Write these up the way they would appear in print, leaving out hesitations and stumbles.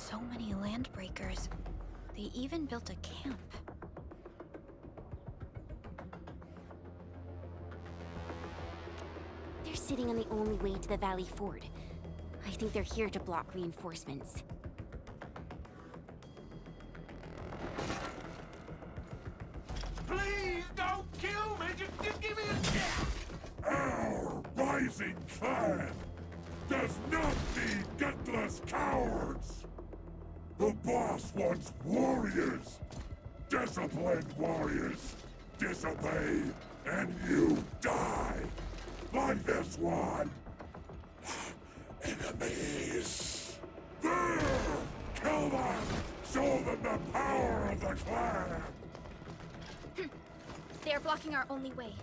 So many landbreakers. They even built a camp. They're sitting on the only way to the Valley Ford. I think they're here to block reinforcements. Please don't kill me! Just give me a chance! Our rising clan does not need gutless cowards! The boss wants warriors! Disciplined warriors! Disobey, and you die! Like this one! Enemies! There! Kill them! Show them the power of the clan! They are blocking our only way.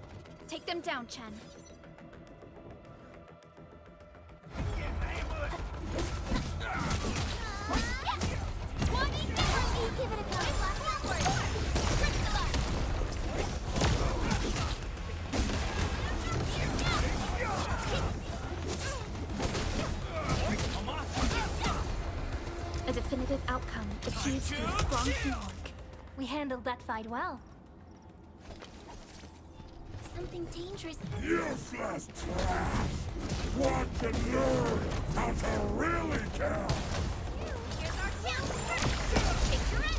Take them down, Chen. Give it a go. A definitive outcome achieved through strong teamwork. We handled that fight well. Something dangerous. Useless trash! Want to learn how to really kill! Here's our chance. Take your end.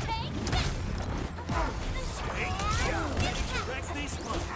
Take this. Direct these punks.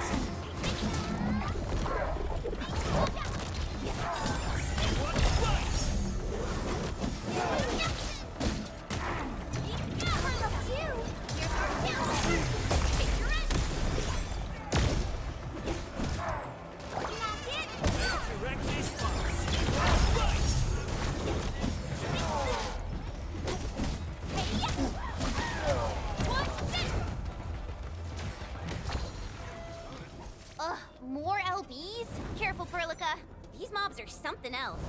Ugh, more LBs? Careful, Perlica. These mobs are something else.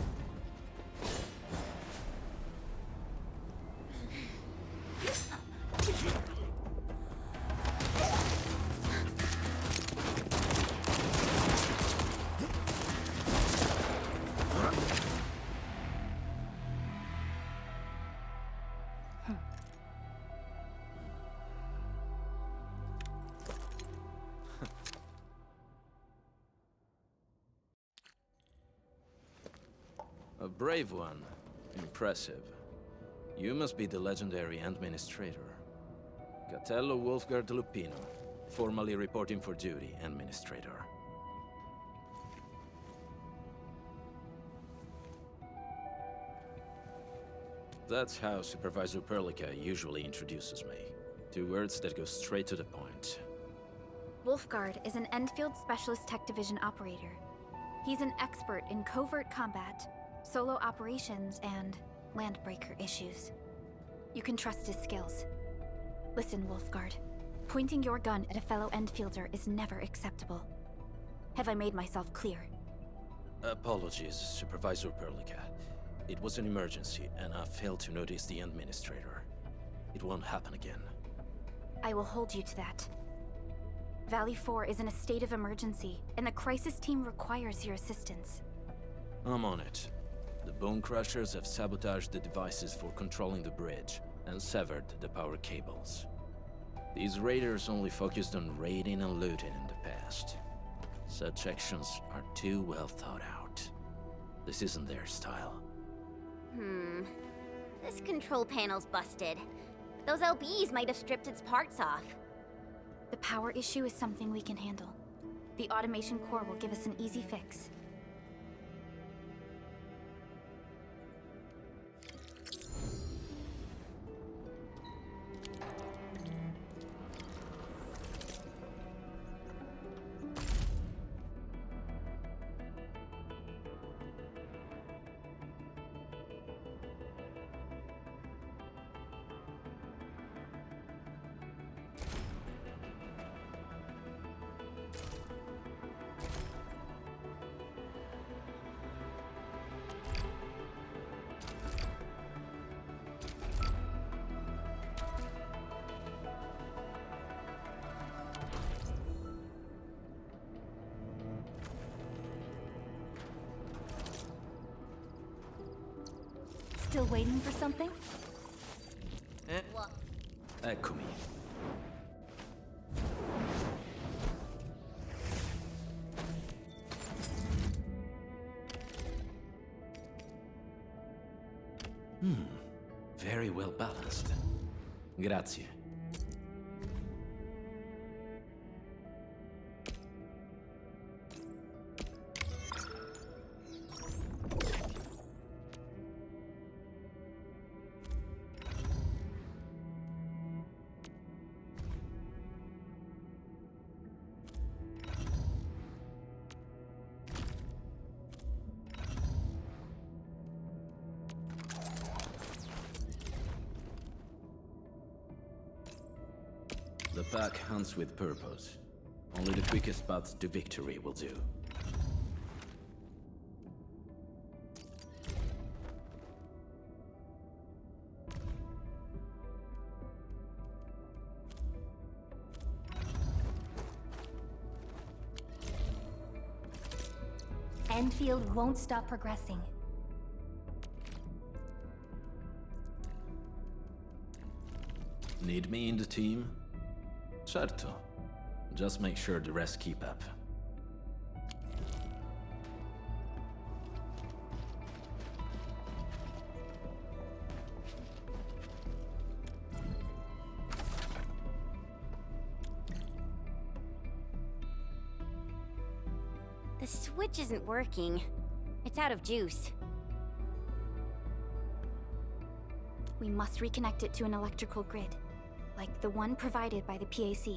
A brave one. Impressive. You must be the legendary administrator. Catello Wolfgard Lupino, formally reporting for duty, administrator. That's how Supervisor Perlica usually introduces me. 2 words that go straight to the point. Wolfgard is an Endfield Specialist Tech Division operator. He's an expert in covert combat, solo operations, and landbreaker issues. You can trust his skills. Listen, Wolfgard. Pointing your gun at a fellow Endfielder is never acceptable. Have I made myself clear? Apologies, Supervisor Perlica. It was an emergency, and I failed to notice the administrator. It won't happen again. I will hold you to that. Valley 4 is in a state of emergency, and the crisis team requires your assistance. I'm on it. The Bone Crushers have sabotaged the devices for controlling the bridge, and severed the power cables. These raiders only focused on raiding and looting in the past. Such actions are too well thought out. This isn't their style. This control panel's busted. Those LBs might have stripped its parts off. The power issue is something we can handle. The automation core will give us an easy fix. Still waiting for something? Eccomi. Very well balanced. Grazie. The pack hunts with purpose. Only the quickest path to victory will do. Endfield won't stop progressing. Need me in the team? Certo. Just make sure the rest keep up. The switch isn't working. It's out of juice. We must reconnect it to an electrical grid, like the one provided by the PAC.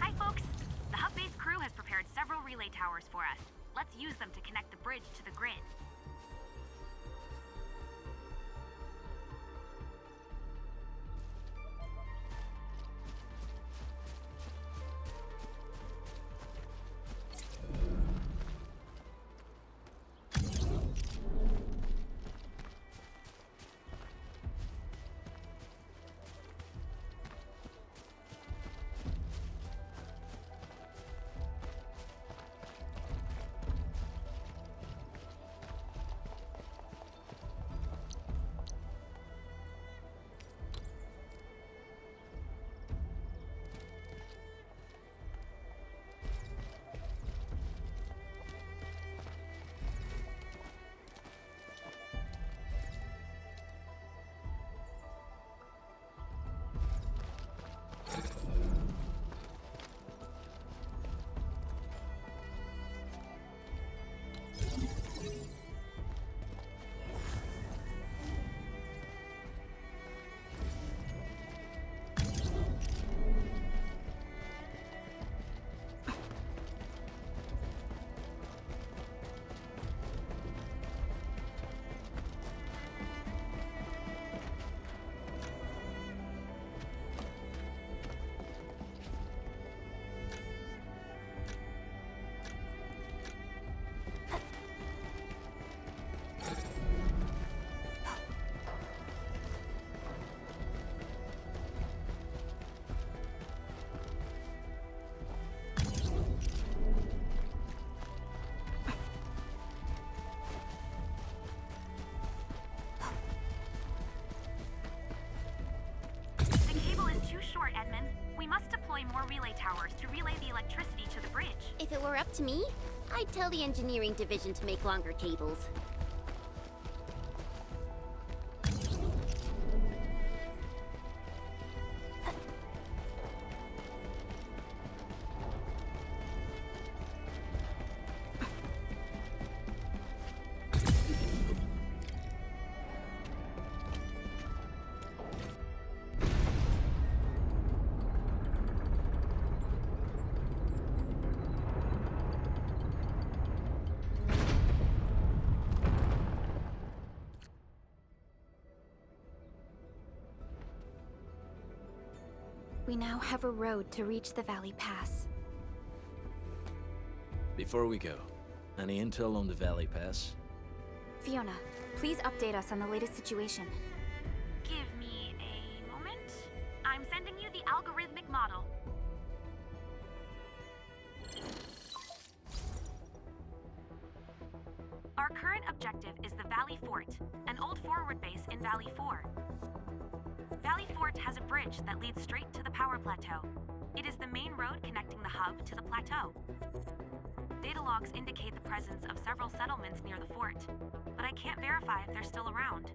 Hi, folks. The hub base crew has prepared several relay towers for us. Let's use them to connect the bridge to the grid. The cable is too short, Edmund. We must deploy more relay towers to relay the electricity to the bridge. If it were up to me, I'd tell the engineering division to make longer cables. We now have a road to reach the Valley Pass. Before we go, any intel on the Valley Pass? Fiona, please update us on the latest situation. Give me a moment. I'm sending you the algorithmic model. Our current objective is the Valley Fort, an old forward base in Valley 4. Valley Fort has a bridge that leads straight to the power plateau. It is the main road connecting the hub to the plateau. Data logs indicate the presence of several settlements near the fort, but I can't verify if they're still around.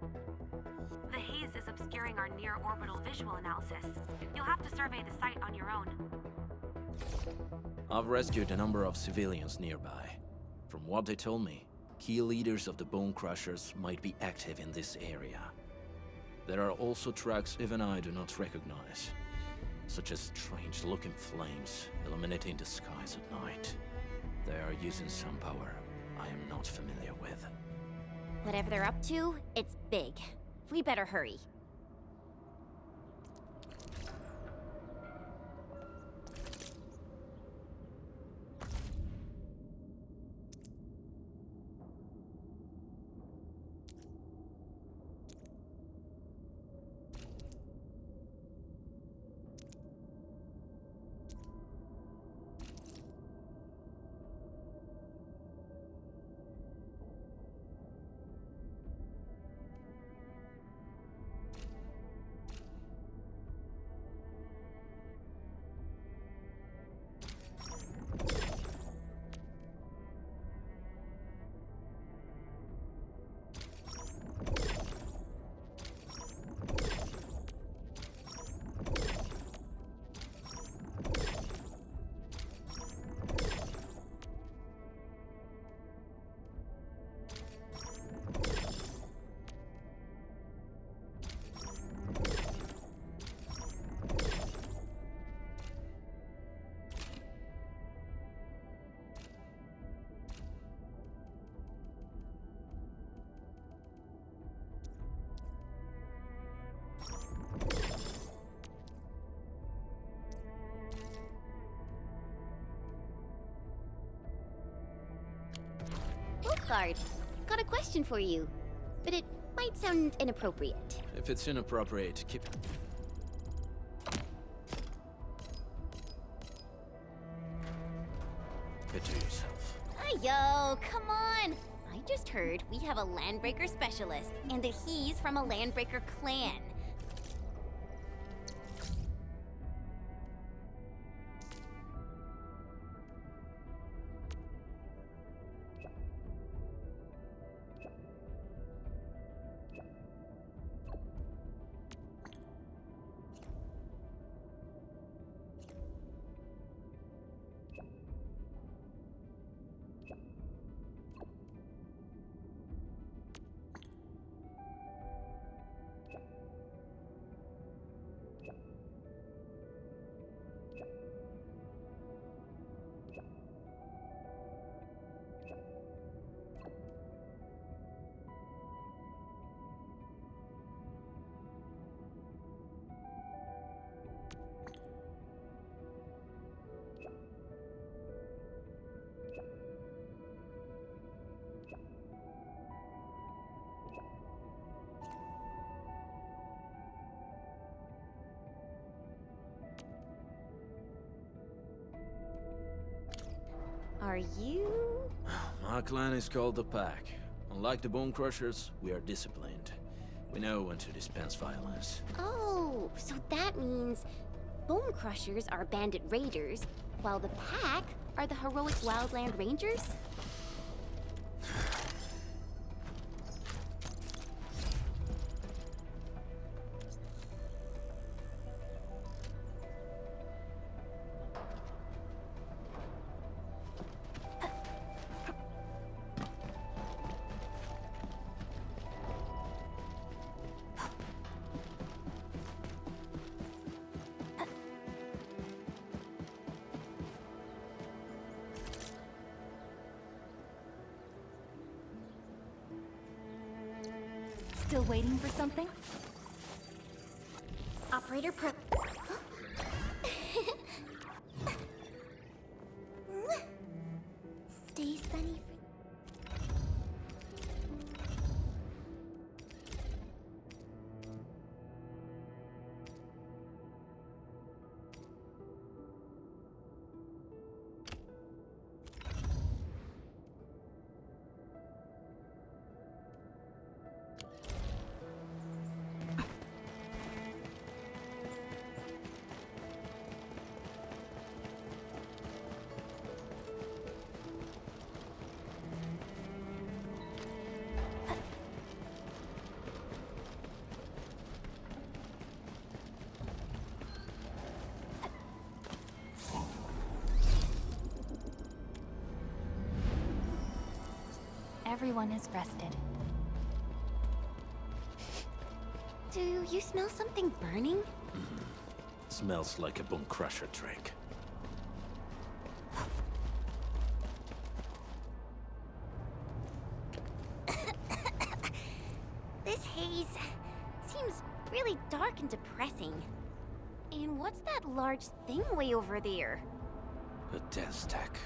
The haze is obscuring our near-orbital visual analysis. You'll have to survey the site on your own. I've rescued a number of civilians nearby. From what they told me, key leaders of the Bone Crushers might be active in this area. There are also tracks even I do not recognize, such as strange-looking flames illuminating the skies at night. They are using some power I am not familiar with. Whatever they're up to, it's big. We better hurry. Wolfguard, got a question for you, but it might sound inappropriate. If it's inappropriate, keep... Keep it to yourself. Yo, come on! I just heard we have a Landbreaker specialist, and that he's from a Landbreaker clan. Are you? My clan is called the Pack. Unlike the Bone Crushers, we are disciplined. We know when to dispense violence. Oh, so that means Bone Crushers are bandit raiders, while the Pack are the heroic Wildland Rangers? Still waiting for something? Operator everyone is rested. Do you smell something burning? Smells like a bone crusher trick. This haze seems really dark and depressing. And what's that large thing way over there? A dense tech.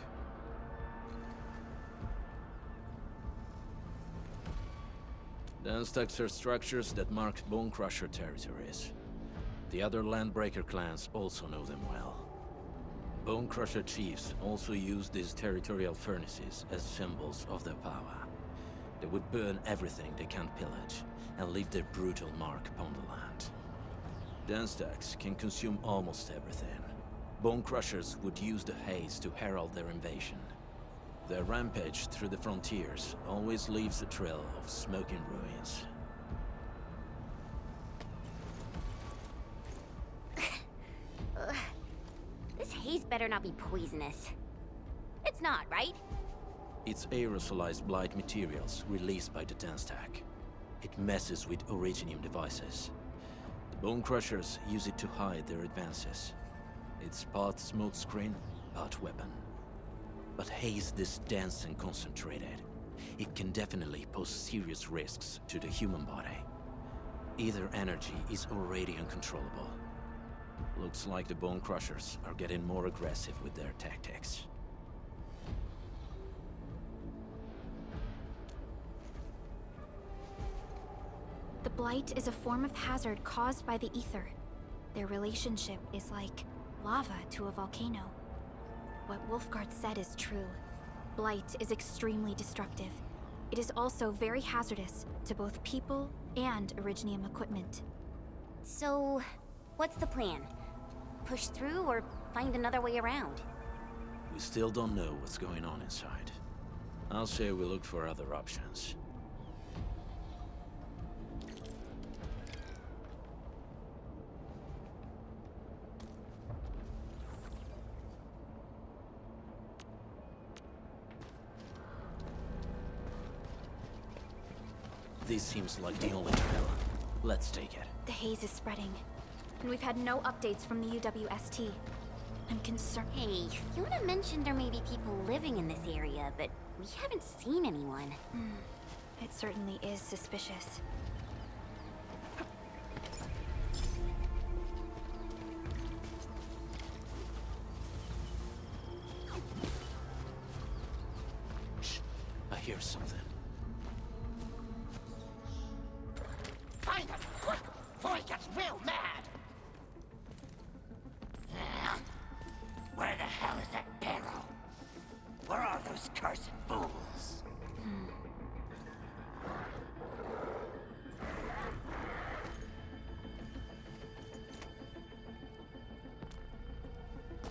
Dense techs are structures that mark bone crusher territories. The other Landbreaker clans also know them well. Bone crusher chiefs also use these territorial furnaces as symbols of their power. They would burn everything they can't pillage, and leave their brutal mark upon the land. Dense techs can consume almost everything. Bone crushers would use the haze to herald their invasion. Their rampage through the frontiers always leaves a trail of smoking ruins. This haze better not be poisonous. It's not, right? It's aerosolized blight materials released by the dense tech. It messes with originium devices. The bone crushers use it to hide their advances. It's part smokescreen, part weapon. But haze this dense and concentrated. It can definitely pose serious risks to the human body. Either energy is already uncontrollable. Looks like the bone crushers are getting more aggressive with their tactics. The blight is a form of hazard caused by the ether. Their relationship is like lava to a volcano. What Wolfguard said is true. Blight is extremely destructive. It is also very hazardous to both people and Originium equipment. So, what's the plan? Push through or find another way around? We still don't know what's going on inside. I'll say we look for other options. This seems like the only trail. Let's take it. The haze is spreading, and we've had no updates from the UWST. I'm concerned. Hey, Fiona mentioned there may be people living in this area, but we haven't seen anyone. It certainly is suspicious. Shh. I hear something. Find him, quick, before he gets real mad! Where the hell is that barrel? Where are those cursed fools?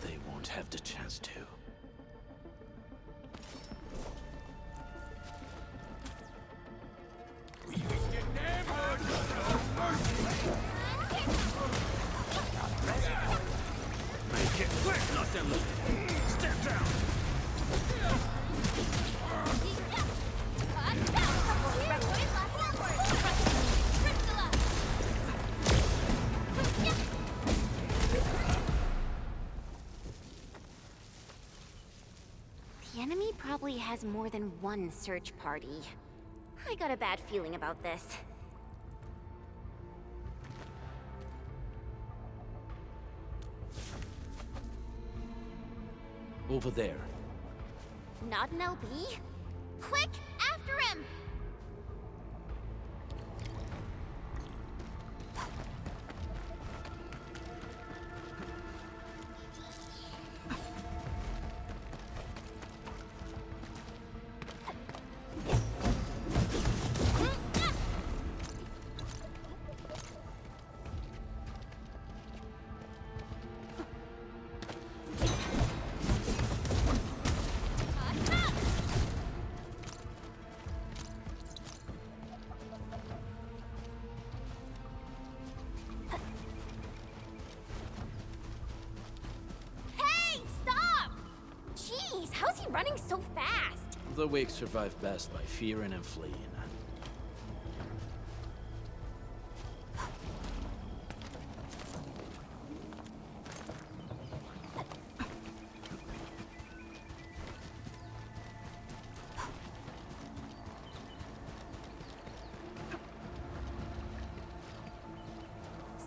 They won't have the chance to. Make it quick, not them little. Step down. The enemy probably has more than one search party. I got a bad feeling about this. Over there. Not an LB? Quick, after him! Hey, stop! Jeez, how's he running so fast? The weak survive best by fearing and fleeing.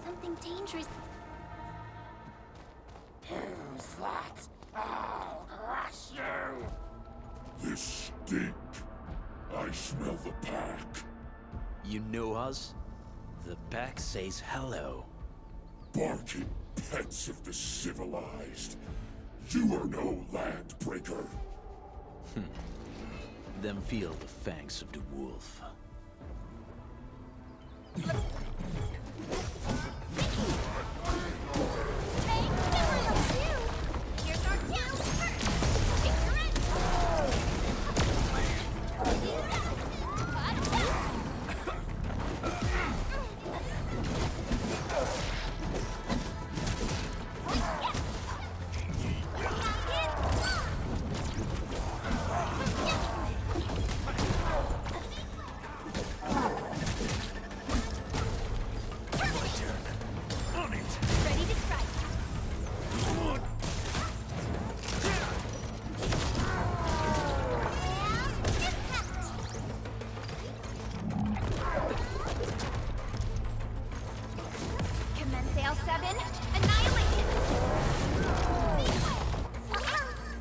Something dangerous. Who's that? I'll crush you! This stink. I smell the pack. You know us? The pack says hello. Barking pets of the civilized. You are no landbreaker. Then feel the fangs of the wolf.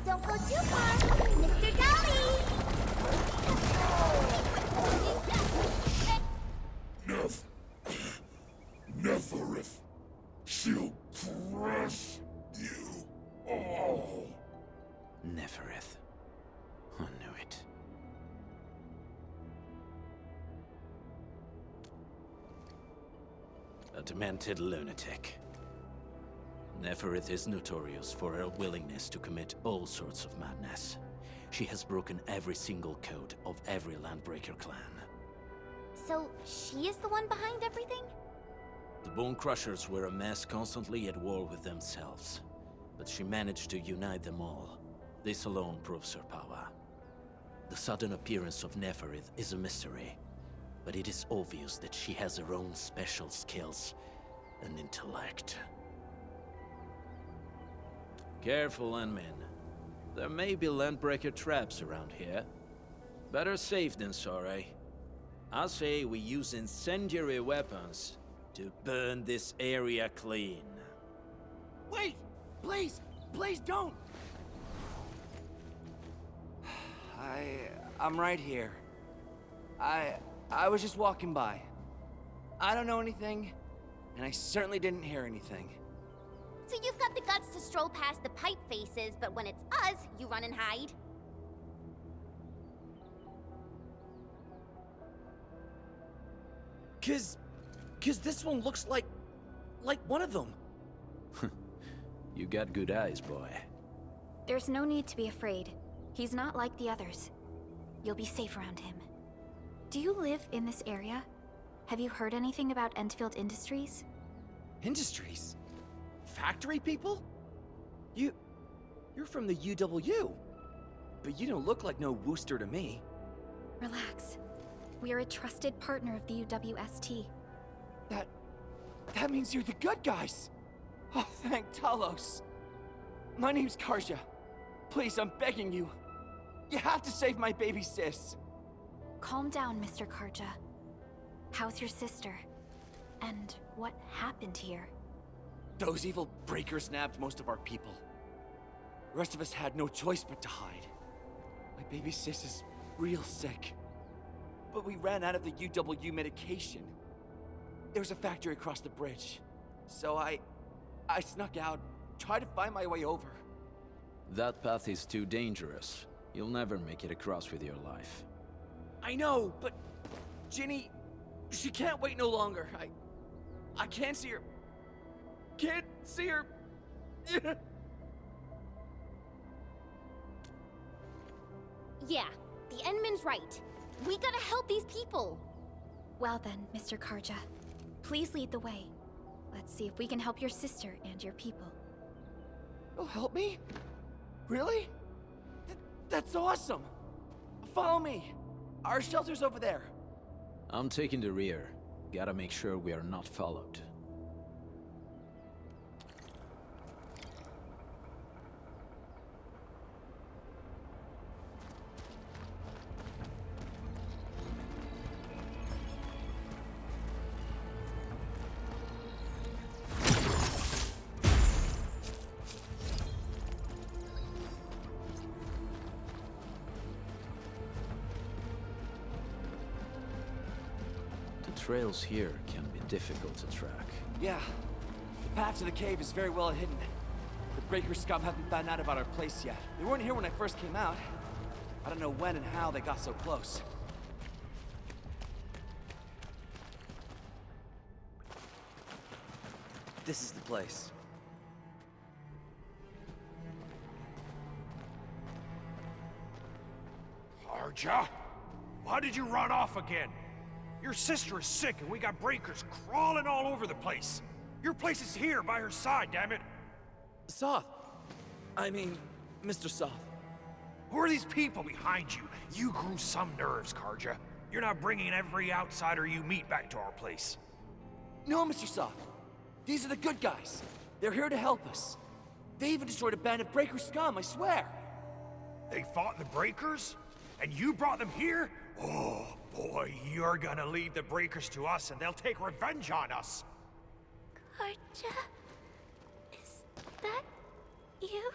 Don't go too far, Mr. Dolly! Neferith. She'll crush you all. Neferith. I knew it. A demented lunatic. Neferith is notorious for her willingness to commit all sorts of madness. She has broken every single code of every Landbreaker clan. So, she is the one behind everything? The Bone Crushers were a mess constantly at war with themselves. But she managed to unite them all. This alone proves her power. The sudden appearance of Neferith is a mystery, but it is obvious that she has her own special skills and intellect. Careful, Landmen. There may be Landbreaker traps around here. Better safe than sorry. I say we use incendiary weapons to burn this area clean. Wait! Please! Please don't! I'm right here. I was just walking by. I don't know anything, and I certainly didn't hear anything. So you've got the guts to stroll past the pipe faces, but when it's us, you run and hide? Cause this one looks like one of them. You got good eyes, boy. There's no need to be afraid. He's not like the others. You'll be safe around him. Do you live in this area? Have you heard anything about Endfield Industries? Industries? Factory people? You're from the UW. But you don't look like no Wooster to me. Relax. We are a trusted partner of the UWST. That means you're the good guys. Oh, thank Talos. My name's Karja. Please, I'm begging you. You have to save my baby sis. Calm down, Mr. Karja. How's your sister? And what happened here? Those evil breakers nabbed most of our people. The rest of us had no choice but to hide. My baby sis is real sick. But we ran out of the UW medication. There was a factory across the bridge. So I snuck out, tried to find my way over. That path is too dangerous. You'll never make it across with your life. I know, but Ginny, she can't wait no longer. I can't see her. Can't see her. Yeah, the Endman's right. We gotta help these people. Well then, Mr. Karja. Please lead the way. Let's see if we can help your sister and your people. You'll help me? Really? That's awesome. follow me! Our shelter's over there. I'm taking the rear. Gotta make sure we are not followed. The trails here can be difficult to track. Yeah. The path to the cave is very well hidden. The Breaker scum haven't found out about our place yet. They weren't here when I first came out. I don't know when and how they got so close. This is the place. Arja? Why did you run off again? Your sister is sick and we got breakers crawling all over the place. Your place is here by her side, damn it. Soth. I mean, Mr. Soth. Who are these people behind you? You grew some nerves, Karja. You're not bringing every outsider you meet back to our place. No, Mr. Soth. These are the good guys. They're here to help us. They even destroyed a band of Breaker scum, I swear. They fought the breakers? And you brought them here? Oh, boy, you're gonna lead the breakers to us and they'll take revenge on us. Karja? Is that you?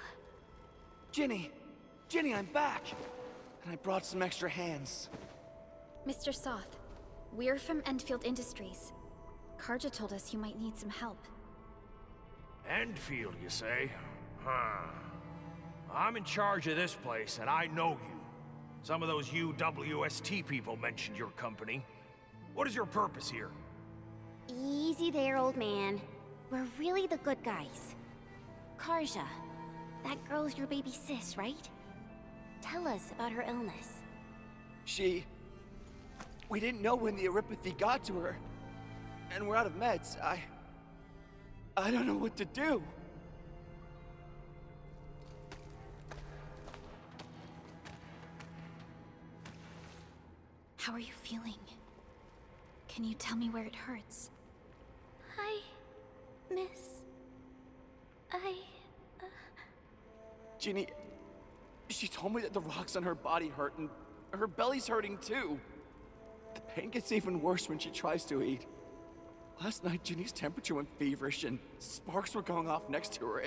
Ginny! Ginny, I'm back! And I brought some extra hands. Mr. Soth, we're from Endfield Industries. Karja told us you might need some help. Endfield, you say? Huh. I'm in charge of this place, and I know you. Some of those UWST people mentioned your company. What is your purpose here? Easy there, old man. We're really the good guys. Karja, that girl's your baby sis, right? Tell us about her illness. We didn't know when the Aripathy got to her. And we're out of meds. I don't know what to do. How are you feeling? Can you tell me where it hurts? Hi, miss. Ginny, she told me that the rocks on her body hurt and her belly's hurting too. The pain gets even worse when she tries to eat. Last night, Ginny's temperature went feverish and sparks were going off next to her.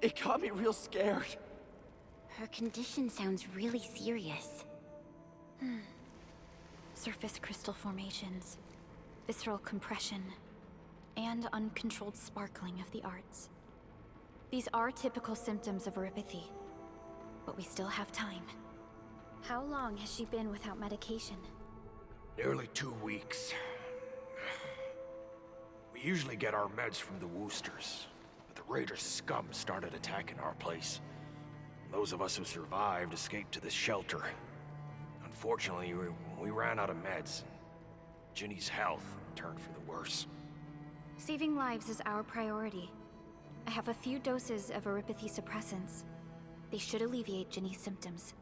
It got me real scared. Her condition sounds really serious. Surface crystal formations, visceral compression, and uncontrolled sparkling of the arts. These are typical symptoms of Aripathy, but we still have time. How long has she been without medication? Nearly 2 weeks. We usually get our meds from the Woosters, but the Raiders scum started attacking our place. Those of us who survived escaped to this shelter. Unfortunately, we ran out of meds. Ginny's health turned for the worse. Saving lives is our priority. I have a few doses of Aripathy suppressants. They should alleviate Ginny's symptoms.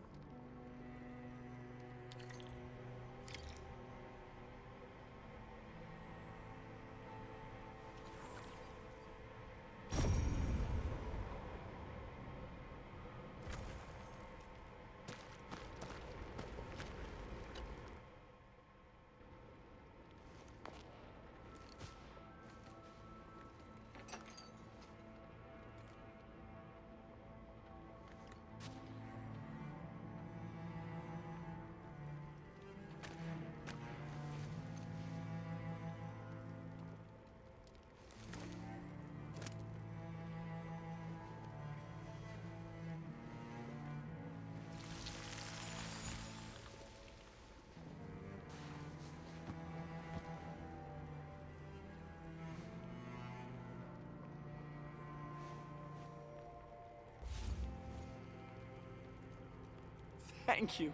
Thank you.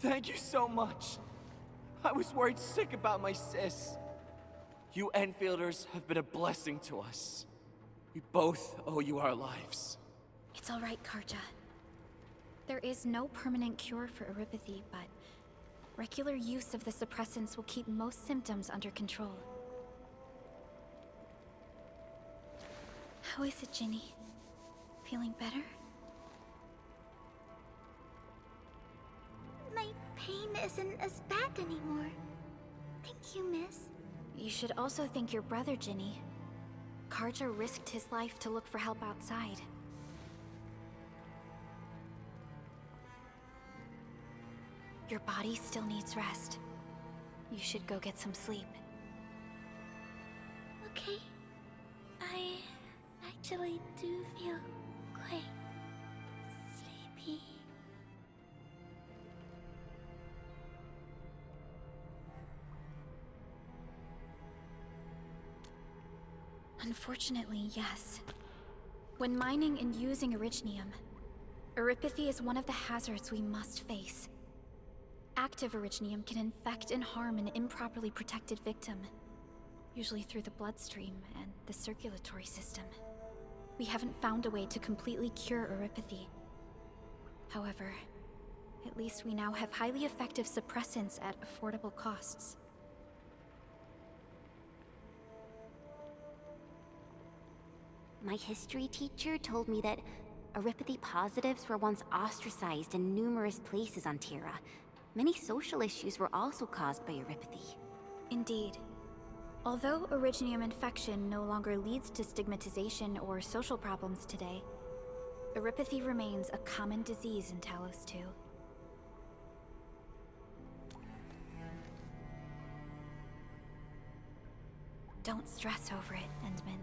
Thank you so much. I was worried sick about my sis. You Enfielders have been a blessing to us. We both owe you our lives. It's all right, Karja. There is no permanent cure for erypathy, but regular use of the suppressants will keep most symptoms under control. How is it, Ginny? Feeling better? My pain isn't as bad anymore. Thank you, miss. You should also thank your brother, Ginny. Karja risked his life to look for help outside. Your body still needs rest. You should go get some sleep. Okay. I actually do feel quite sleepy. Unfortunately, yes. When mining and using Originium, erypathy is one of the hazards we must face. Active Originium can infect and harm an improperly protected victim, usually through the bloodstream and the circulatory system. We haven't found a way to completely cure erypathy. However, at least we now have highly effective suppressants at affordable costs. My history teacher told me that erypathy positives were once ostracized in numerous places on Terra. Many social issues were also caused by erypathy. Indeed. Although Originium infection no longer leads to stigmatization or social problems today, erypathy remains a common disease in Talos 2. Don't stress over it, Endman.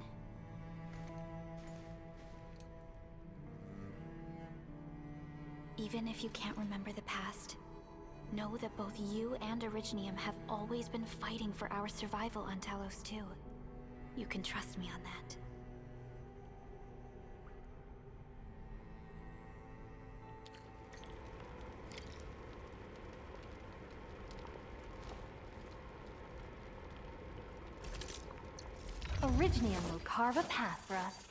Even if you can't remember the past, know that both you and Originium have always been fighting for our survival on Talos 2. You can trust me on that. Originium will carve a path for us.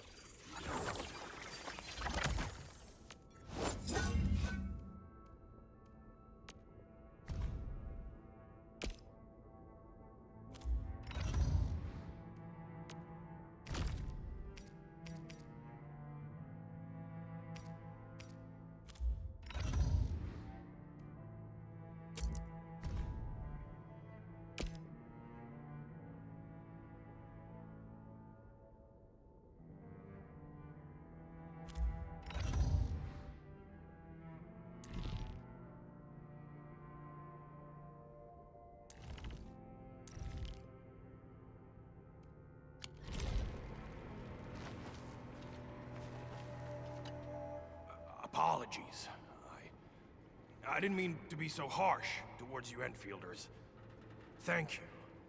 Apologies. I didn't mean to be so harsh towards you Enfielders. Thank you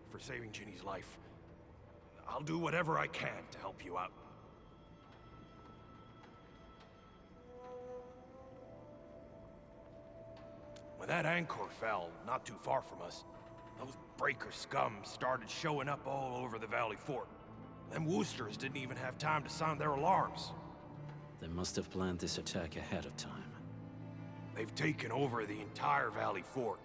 for saving Ginny's life. I'll do whatever I can to help you out. When that anchor fell not too far from us, those breaker scum started showing up all over the Valley Fort. Them Woosters didn't even have time to sound their alarms. They must have planned this attack ahead of time. They've taken over the entire Valley Fort.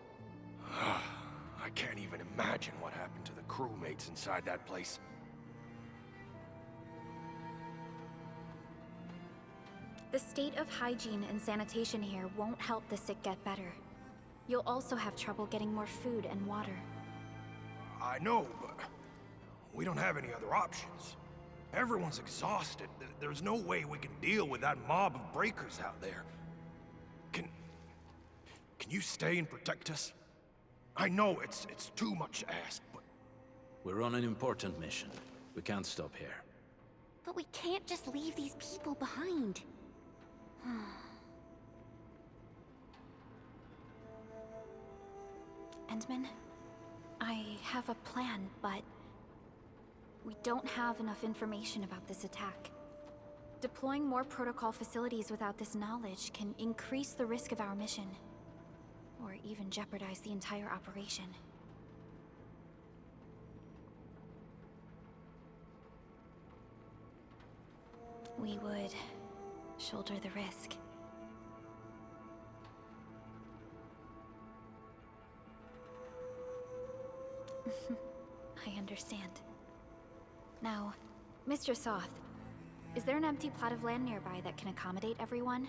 I can't even imagine what happened to the crewmates inside that place. The state of hygiene and sanitation here won't help the sick get better. You'll also have trouble getting more food and water. I know, but we don't have any other options. Everyone's exhausted. There's no way we can deal with that mob of breakers out there. Can you stay and protect us? I know it's too much to ask, but... We're on an important mission. We can't stop here. But we can't just leave these people behind. Endman, I have a plan, but we don't have enough information about this attack. Deploying more protocol facilities without this knowledge can increase the risk of our mission, or even jeopardize the entire operation. We would shoulder the risk. I understand. Now, Mr. Soth, is there an empty plot of land nearby that can accommodate everyone?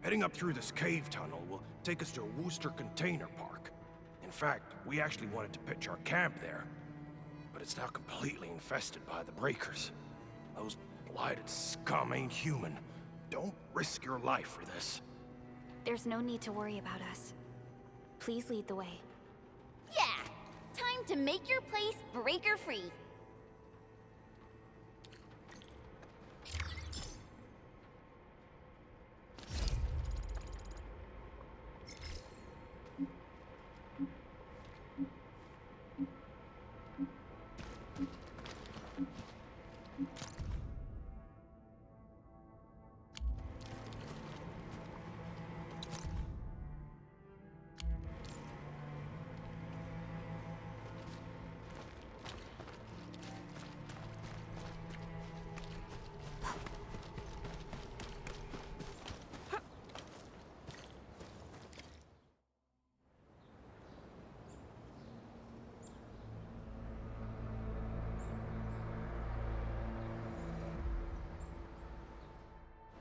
Heading up through this cave tunnel will take us to a Wooster container park. In fact, we actually wanted to pitch our camp there. But it's now completely infested by the Breakers. Those blighted scum ain't human. Don't risk your life for this. There's no need to worry about us. Please lead the way. Yeah! Time to make your place breaker-free.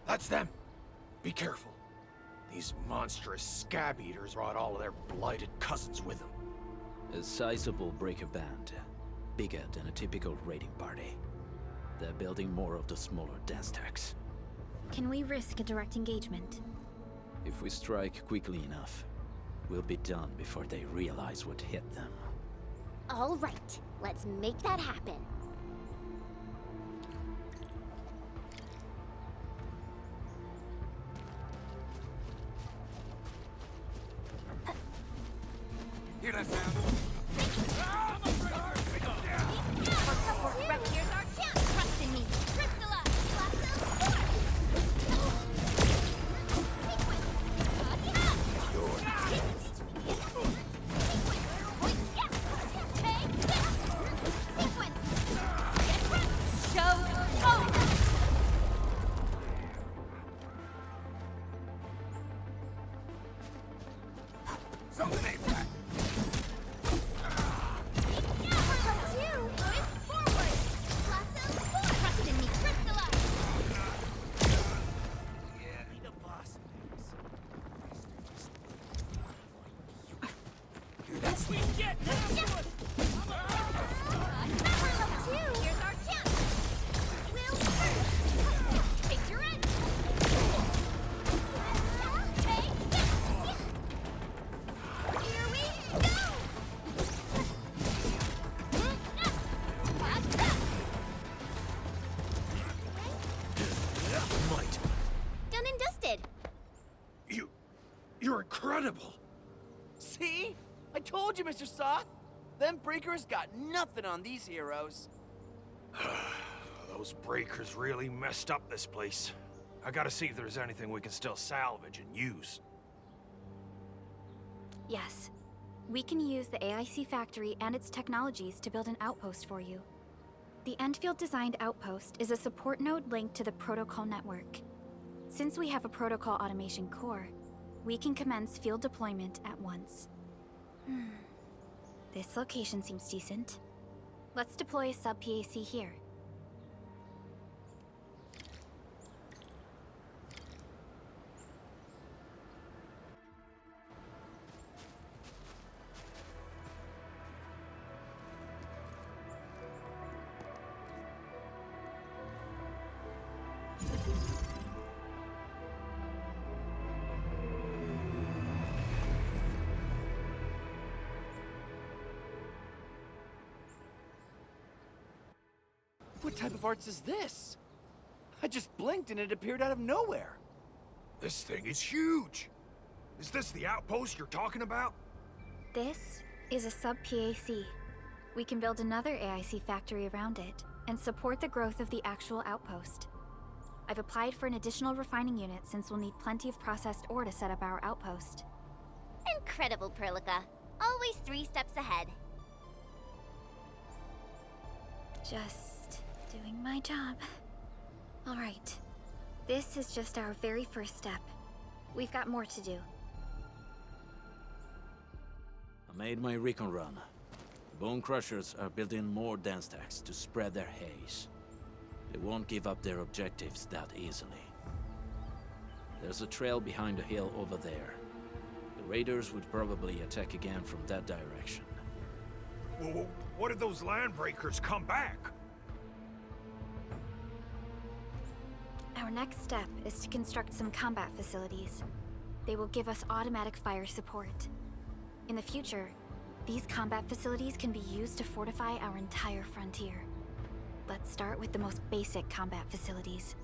That's them! Be careful. These monstrous scab eaters brought all of their blighted cousins with them. A sizable breaker band. Bigger than a typical raiding party. They're building more of the smaller dance tanks. Can we risk a direct engagement? If we strike quickly enough, we'll be done before they realize what hit them. All right, let's make that happen. Hear that sound? Here's our chance. Trust in me. Crystallize. Something ain't right. You're incredible! See? I told you, Mr. Soth! Them breakers got nothing on these heroes. Those breakers really messed up this place. I gotta see if there's anything we can still salvage and use. Yes. We can use the AIC factory and its technologies to build an outpost for you. The Endfield-designed outpost is a support node linked to the protocol network. Since we have a protocol automation core, we can commence field deployment at once. This location seems decent. Let's deploy a sub-PAC here. What type of arts is this? I just blinked and it appeared out of nowhere. This thing is huge! Is this the outpost you're talking about? This is a sub-PAC. We can build another AIC factory around it, and support the growth of the actual outpost. I've applied for an additional refining unit since we'll need plenty of processed ore to set up our outpost. Incredible, Perlica. Always 3 steps ahead. Just doing my job. All right. This is just our very first step. We've got more to do. I made my recon run. Bone Crushers are building more dense stacks to spread their haze. They won't give up their objectives that easily. There's a trail behind the hill over there. The raiders would probably attack again from that direction. Whoa, what if those landbreakers come back? Our next step is to construct some combat facilities. They will give us automatic fire support. In the future, these combat facilities can be used to fortify our entire frontier. Let's start with the most basic combat facilities.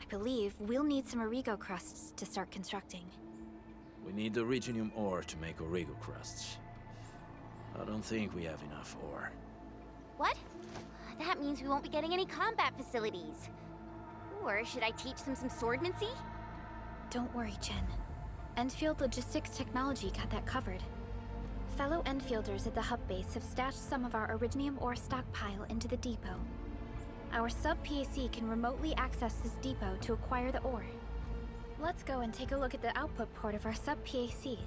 I believe we'll need some Origo crusts to start constructing. We need the Reginium ore to make Origo crusts. I don't think we have enough ore. What? That means we won't be getting any combat facilities. Or should I teach them some swordmancy? Don't worry, Jen. Endfield Logistics Technology got that covered. Fellow Enfielders at the hub base have stashed some of our Originium ore stockpile into the depot. Our sub-PAC can remotely access this depot to acquire the ore. Let's go and take a look at the output port of our sub-PAC.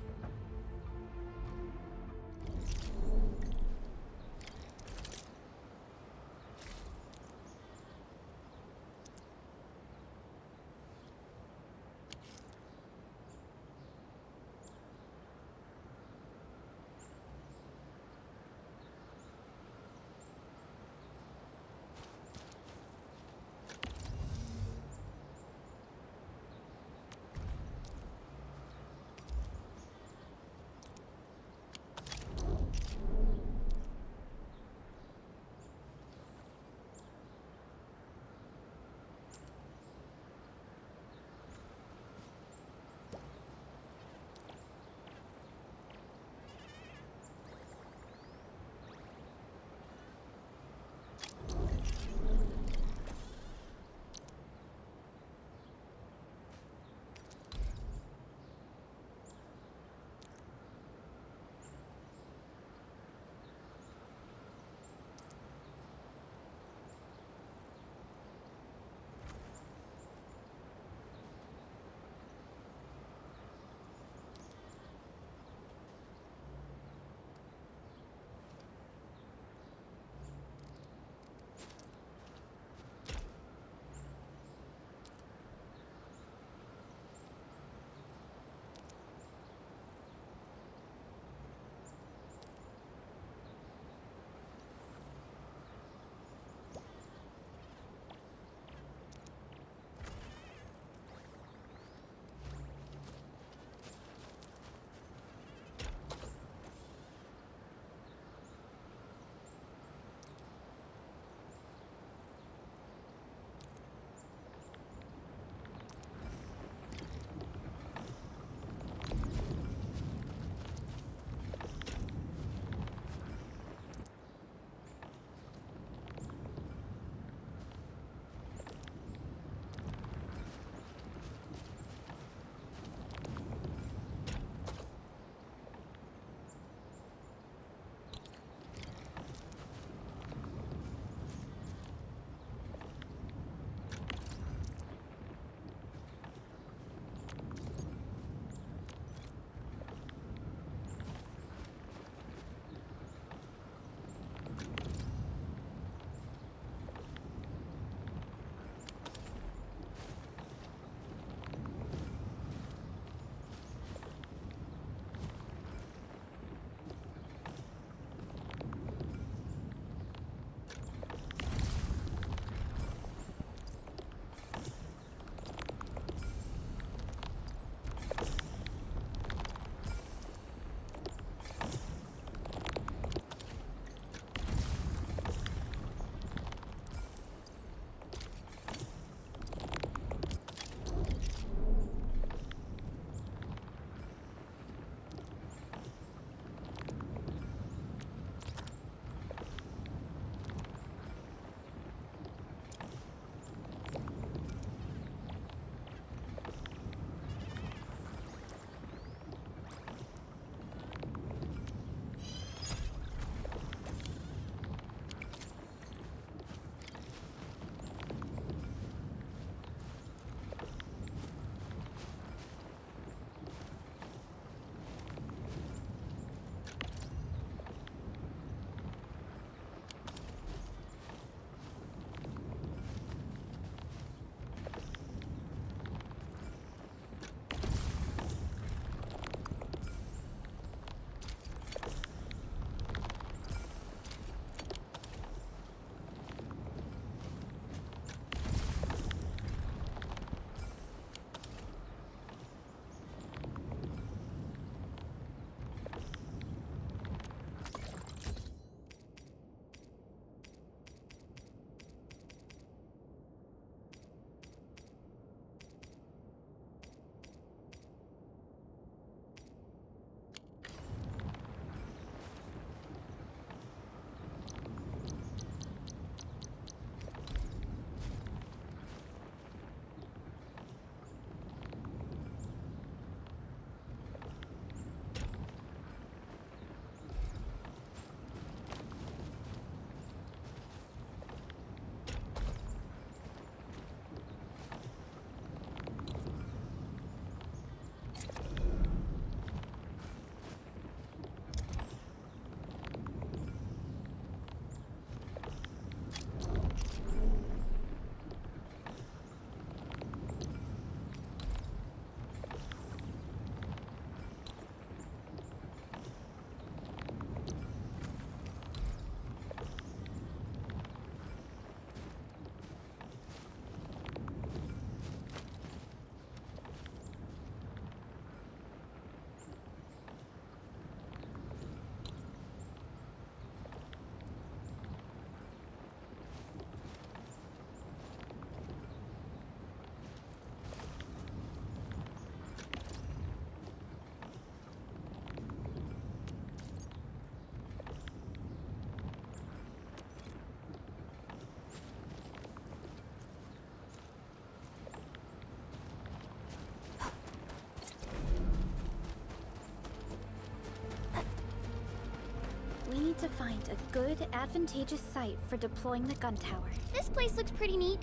need to find a good, advantageous site for deploying the gun tower. This place looks pretty neat.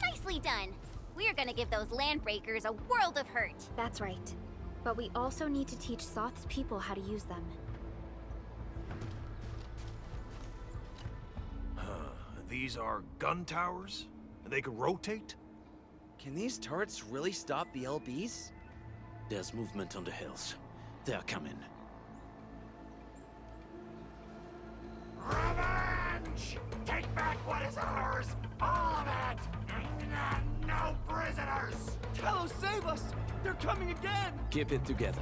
Nicely done. We're gonna give those landbreakers a world of hurt. That's right. But we also need to teach Soth's people how to use them. These are gun towers? And they can rotate? Can these turrets really stop the LBs? There's movement on the hills. They're coming. Revenge! Take back what is ours! All of it! And no prisoners! Talos, save us! They're coming again! Keep it together.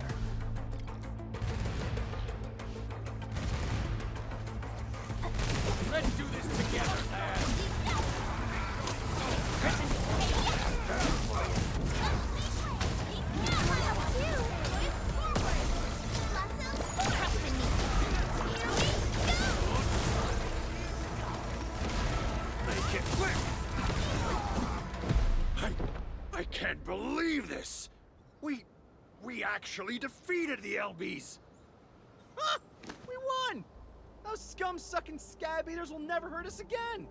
Let's do this together, man! Make it quick! I can't believe this! We actually defeated the LBs! Huh! We won! Those scum-sucking scab eaters will never hurt us again!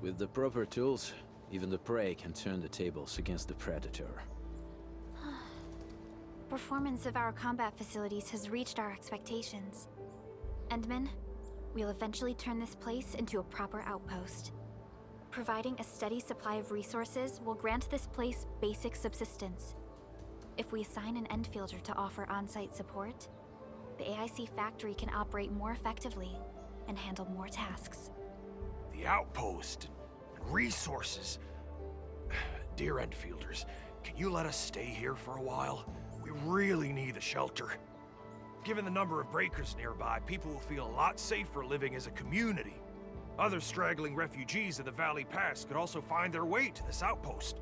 With the proper tools, even the prey can turn the tables against the predator. Performance of our combat facilities has reached our expectations. Endman, we'll eventually turn this place into a proper outpost. Providing a steady supply of resources will grant this place basic subsistence. If we assign an Endfielder to offer on-site support, the AIC factory can operate more effectively and handle more tasks. The outpost and resources. Dear Enfielders, can you let us stay here for a while? We really need a shelter. Given the number of breakers nearby, people will feel a lot safer living as a community. Other straggling refugees of the Valley Pass could also find their way to this outpost.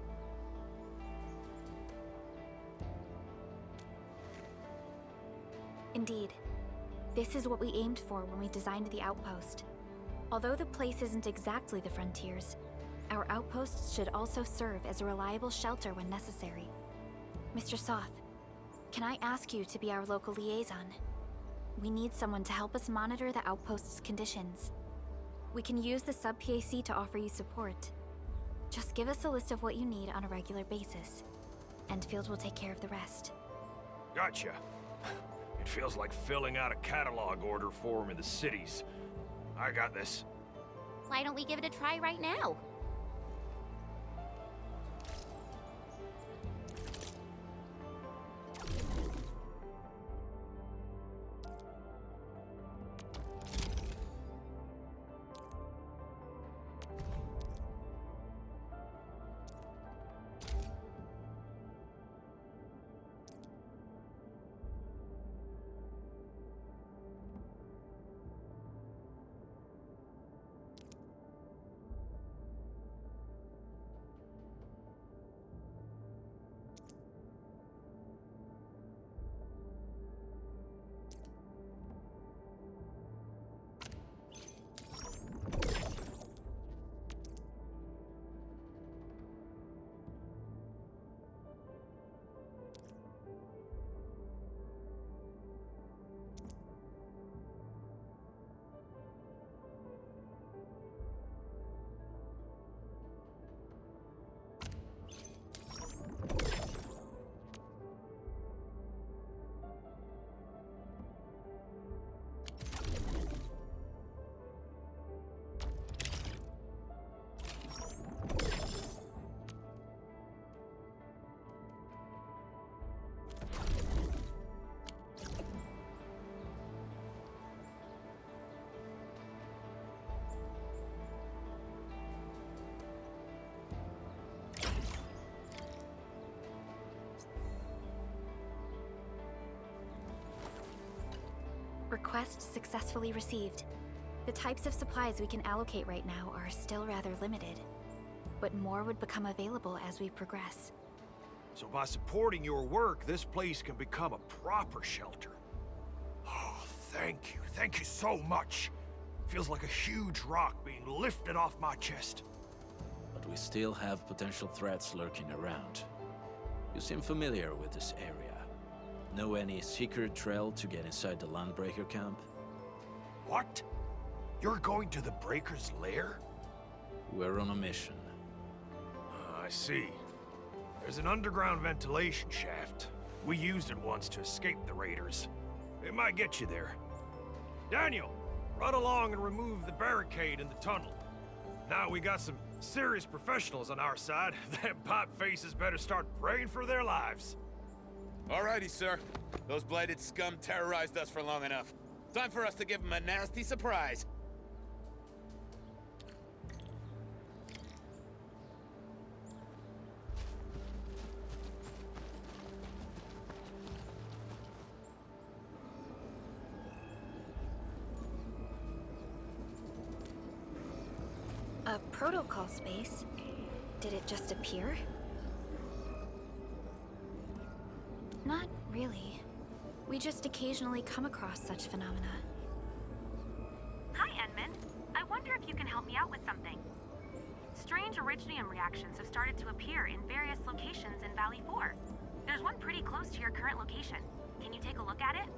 Indeed. This is what we aimed for when we designed the outpost. Although the place isn't exactly the frontiers, our outposts should also serve as a reliable shelter when necessary. Mr. Soth, can I ask you to be our local liaison? We need someone to help us monitor the outpost's conditions. We can use the sub-PAC to offer you support. Just give us a list of what you need on a regular basis. Endfield will take care of the rest. Gotcha. It feels like filling out a catalog order form in the cities. I got this. Why don't we give it a try right now? Request successfully received. The types of supplies we can allocate right now are still rather limited, but more would become available as we progress. So by supporting your work, this place can become a proper shelter. Oh, thank you. Thank you so much. Feels like a huge rock being lifted off my chest. But we still have potential threats lurking around. You seem familiar with this area. Know any secret trail to get inside the Landbreaker camp? What? You're going to the Breaker's lair? We're on a mission. I see. There's an underground ventilation shaft. We used it once to escape the raiders. It might get you there. Daniel, run along and remove the barricade in the tunnel. Now we got some serious professionals on our side. Them pipe faces better start praying for their lives. Alrighty, sir. Those blighted scum terrorized us for long enough. Time for us to give them a nasty surprise. A protocol space? Did it just appear? Not really. We just occasionally come across such phenomena. Hi, Edmund. I wonder if you can help me out with something. Strange originium reactions have started to appear in various locations in Valley 4. There's one pretty close to your current location. Can you take a look at it?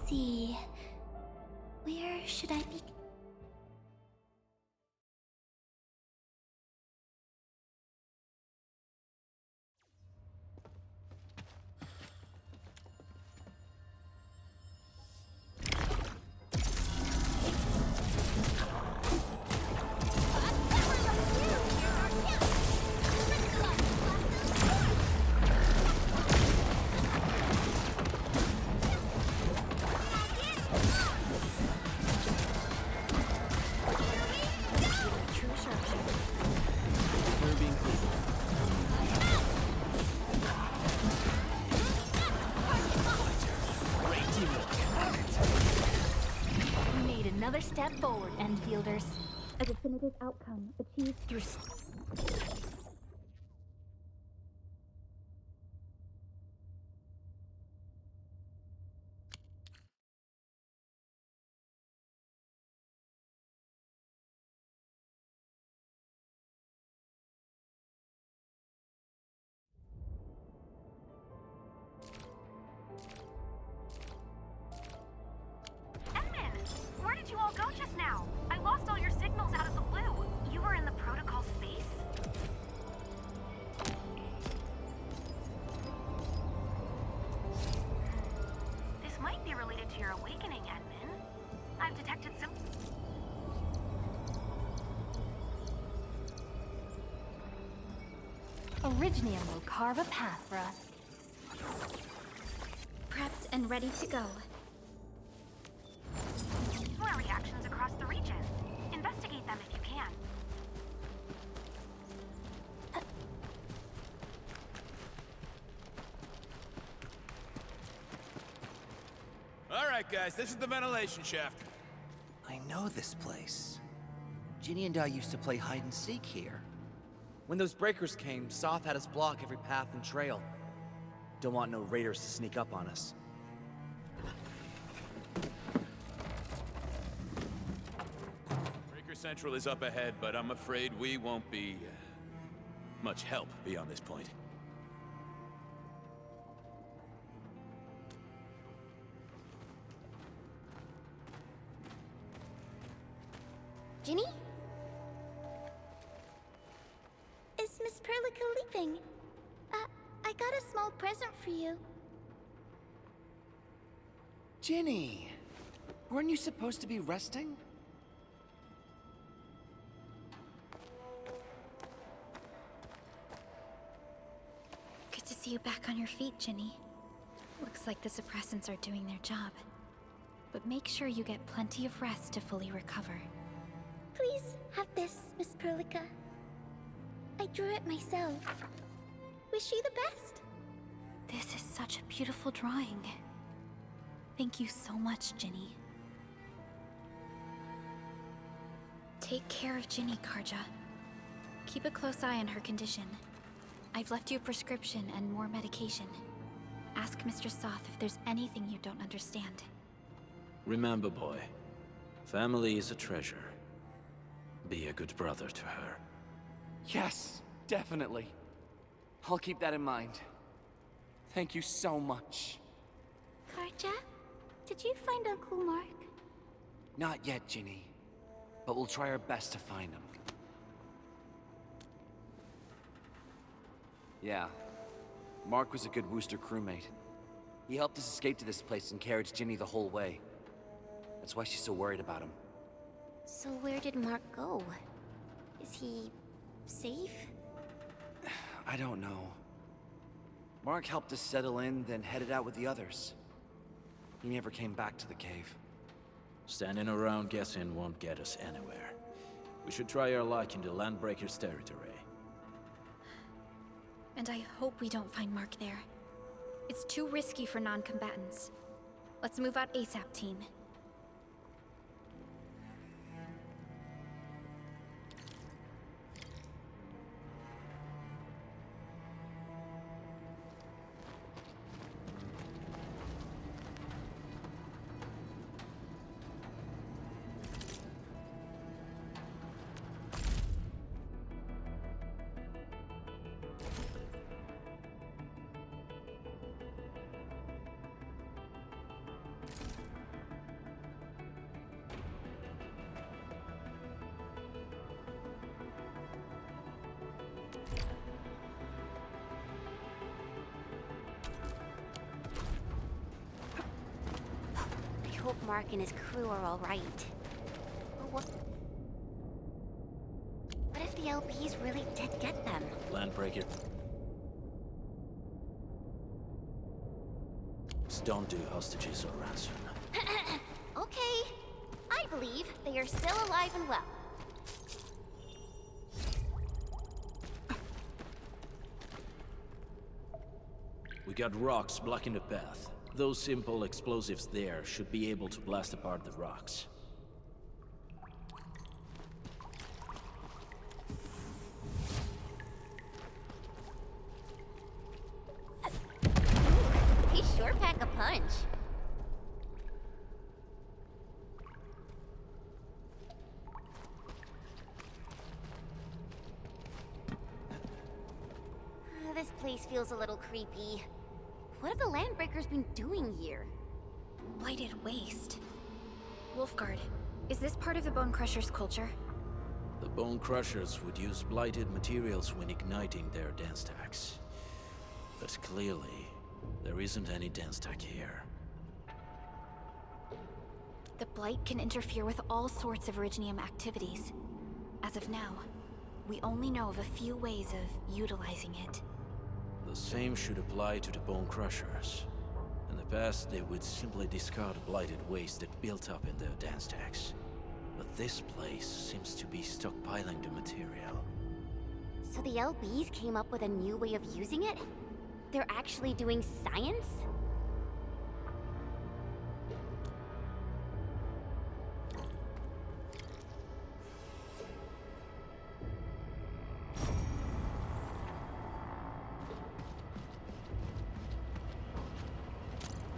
see. Where should I be? Another step forward, Endfielders. A definitive outcome achieved through... Where did you all go just now? I lost all your signals out of the blue. You were in the protocol space? This might be related to your awakening, Edmund. I've detected some... Originium will carve a path for us. Prepped and ready to go. More reactions across the region. Investigate them if you can. All right, guys, this is the ventilation shaft. I know this place. Ginny and I used to play hide and seek here. When those breakers came, Soth had us block every path and trail. Don't want no raiders to sneak up on us. Breaker Central is up ahead, but I'm afraid we won't be much help beyond this point. Ginny? Is Miss Perlica leaving? I got a small present for you. Ginny! Weren't you supposed to be resting? Good to see you back on your feet, Ginny. Looks like the suppressants are doing their job. But make sure you get plenty of rest to fully recover. Please have this, Miss Perlica. I drew it myself. Wish you the best. This is such a beautiful drawing. Thank you so much, Ginny. Take care of Ginny, Karja. Keep a close eye on her condition. I've left you a prescription and more medication. Ask Mr. Soth if there's anything you don't understand. Remember, boy, family is a treasure. Be a good brother to her. Yes, definitely. I'll keep that in mind. Thank you so much. Karja, did you find Uncle Mark? Not yet, Ginny. But we'll try our best to find him. Yeah. Mark was a good Wooster crewmate. He helped us escape to this place and carried Ginny the whole way. That's why she's so worried about him. So where did Mark go? Is he... safe? I don't know. Mark helped us settle in, then headed out with the others. He never came back to the cave. Standing around guessing won't get us anywhere. We should try our luck in the Landbreakers' territory. And I hope we don't find Mark there. It's too risky for non-combatants. Let's move out ASAP, team. Mark and his crew are alright. But what if the LBs really did get them? Landbreaker. Don't do hostages or ransom. Okay. I believe they are still alive and well. We got rocks blocking the path. Those simple explosives there should be able to blast apart the rocks. They sure pack a punch. This place feels a little creepy. What have the Landbreakers been doing here? Blighted waste. Wolfguard, is this part of the Bone Crusher's culture? The Bone Crushers would use blighted materials when igniting their dance stacks. But clearly, there isn't any dance stack here. The Blight can interfere with all sorts of Originium activities. As of now, we only know of a few ways of utilizing it. The same should apply to the Bone Crushers. In the past, they would simply discard blighted waste that built up in their dance stacks. But this place seems to be stockpiling the material. So the LBs came up with a new way of using it? They're actually doing science?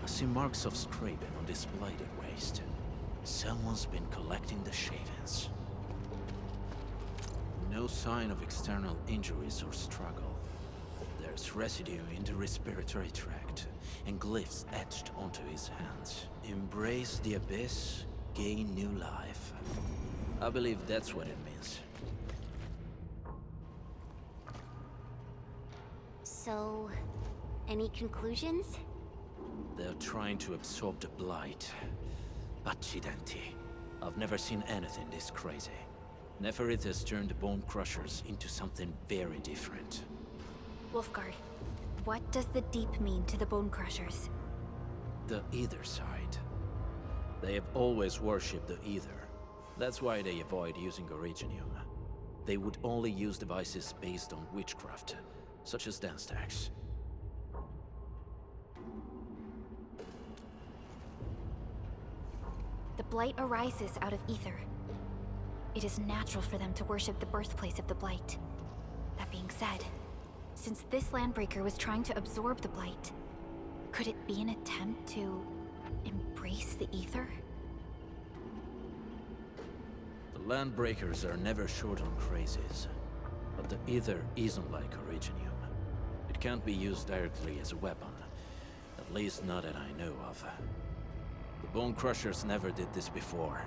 I see marks of scraping on this blighted waste. Someone's been collecting the shavings. No sign of external injuries or struggle. There's residue in the respiratory tract, and glyphs etched onto his hands. Embrace the abyss, gain new life. I believe that's what it means. So, any conclusions? They're trying to absorb the blight. Accidenti. I've never seen anything this crazy. Neferith has turned the Bone Crushers into something very different. Wolfguard, what does the Deep mean to the Bone Crushers? The Ether side. They have always worshipped the Ether. That's why they avoid using Originium. They would only use devices based on witchcraft, such as dance stacks. The Blight arises out of Ether. It is natural for them to worship the birthplace of the Blight. That being said, since this Landbreaker was trying to absorb the Blight, could it be an attempt to embrace the Ether? The Landbreakers are never short on crazes, but the Ether isn't like Originium. It can't be used directly as a weapon, at least not that I know of. The Bone Crushers never did this before.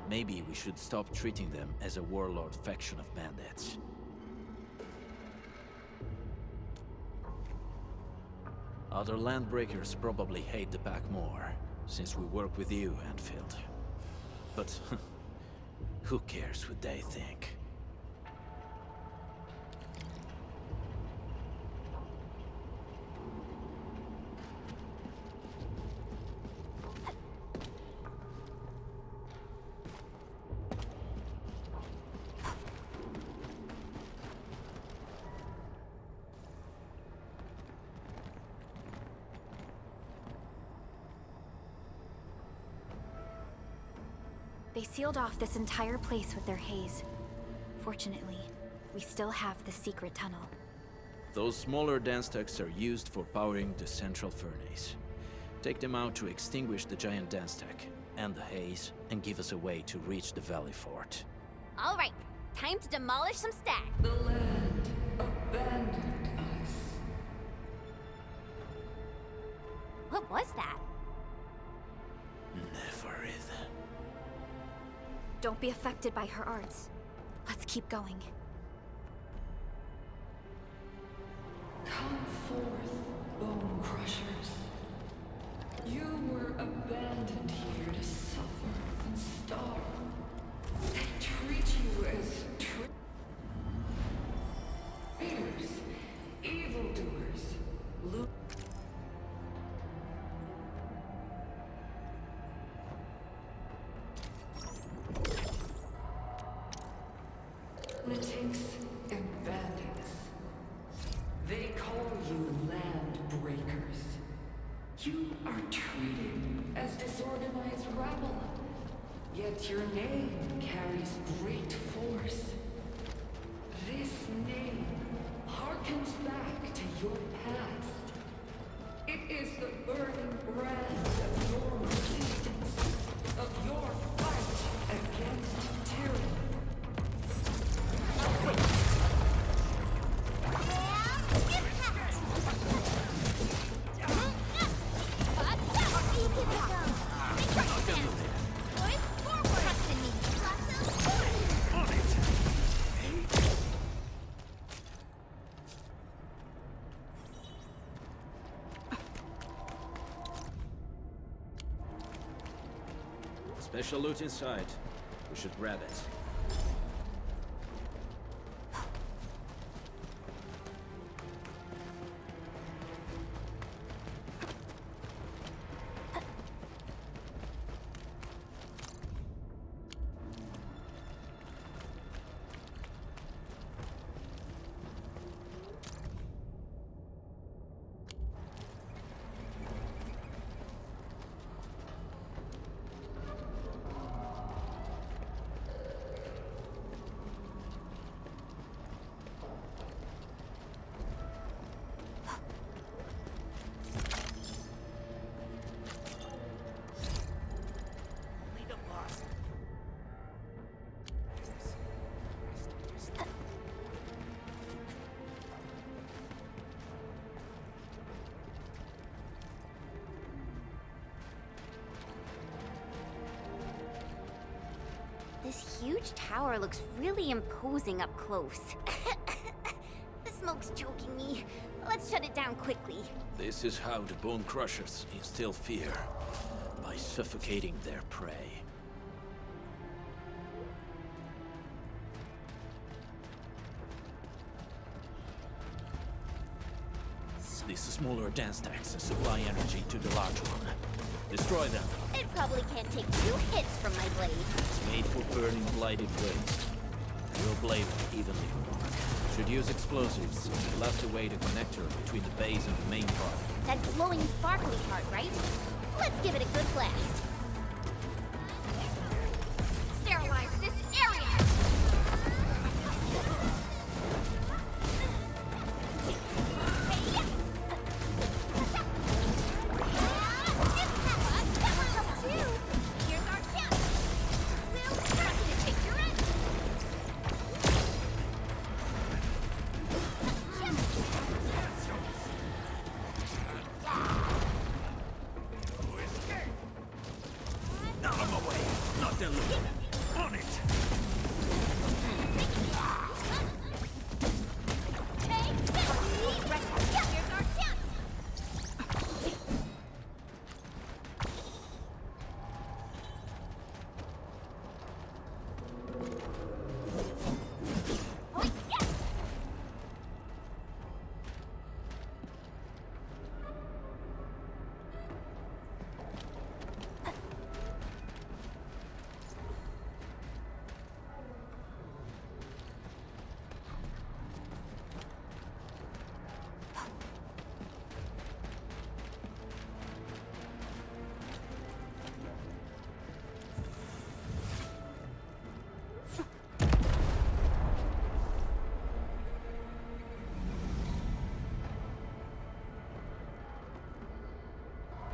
Maybe we should stop treating them as a warlord faction of bandits. Other Landbreakers probably hate the pack more, since we work with you, Endfield. But who cares what they think? They sealed off this entire place with their haze. Fortunately, we still have the secret tunnel. Those smaller dance stacks are used for powering the central furnace. Take them out to extinguish the giant dance stack and the haze, and give us a way to reach the Valley Fort. All right, time to demolish some stacks. The land abandoned us. What was that? Neferith. Don't be affected by her arts. Let's keep going. Come forth, Bone Crushers. You were abandoned here to You are treated as disorganized rabble. Yet your name carries great force. This name harkens back to your past. It is the burning brand of your resistance, of your fight against tyranny. Special loot inside. We should grab it. This huge tower looks really imposing up close. The smoke's choking me. Let's shut it down quickly. This is how the Bone Crushers instill fear. By suffocating their prey. These smaller dance stacks supply energy to the large one. Destroy them. It probably can't take 2 hits from my blade. It's made for burning blighted waste. Your blade will evenly mark. Should use explosives. You'll have to wait a connector between the base and the main part. That glowing, sparkly part, right? Let's give it a good blast. Sterilize this area!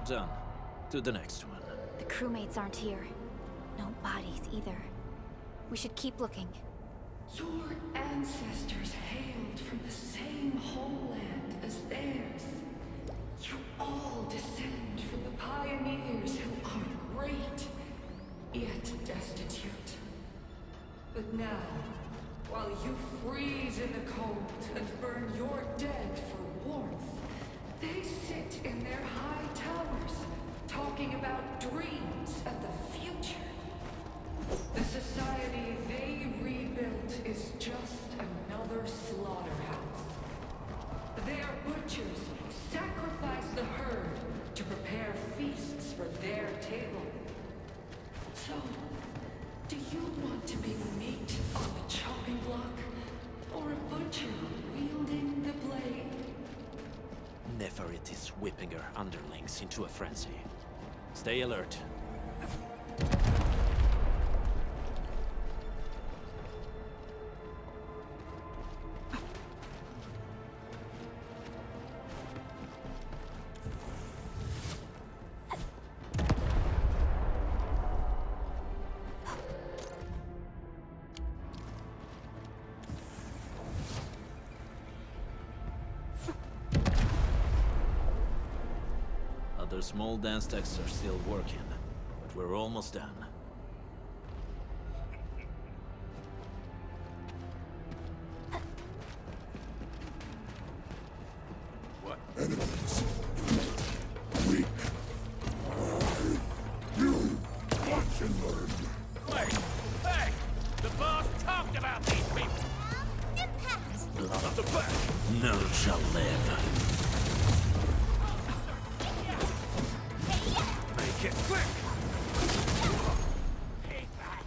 Done. To the next one. The crewmates aren't here. No bodies either. We should keep looking. Your ancestors hailed from the same homeland as theirs. You all descend from the pioneers who are great, yet destitute. But now, while you freeze in the cold and burn your dead for warmth, they sit in their high towers, talking about dreams and the future. The society they rebuilt is just another slaughterhouse. Their butchers sacrifice the herd to prepare feasts for their table. So, do you want to be meat on the chopping block, or a butcher wielding the blade? Never it is is whipping her underlings into a frenzy. Stay alert. Other small dance techs are still working, but we're almost done. What? Enemies. Weak. You watch and learn. Wait! Hey! The boss talked about these people! Blood Up the back! none shall live. Make it quick! Take that!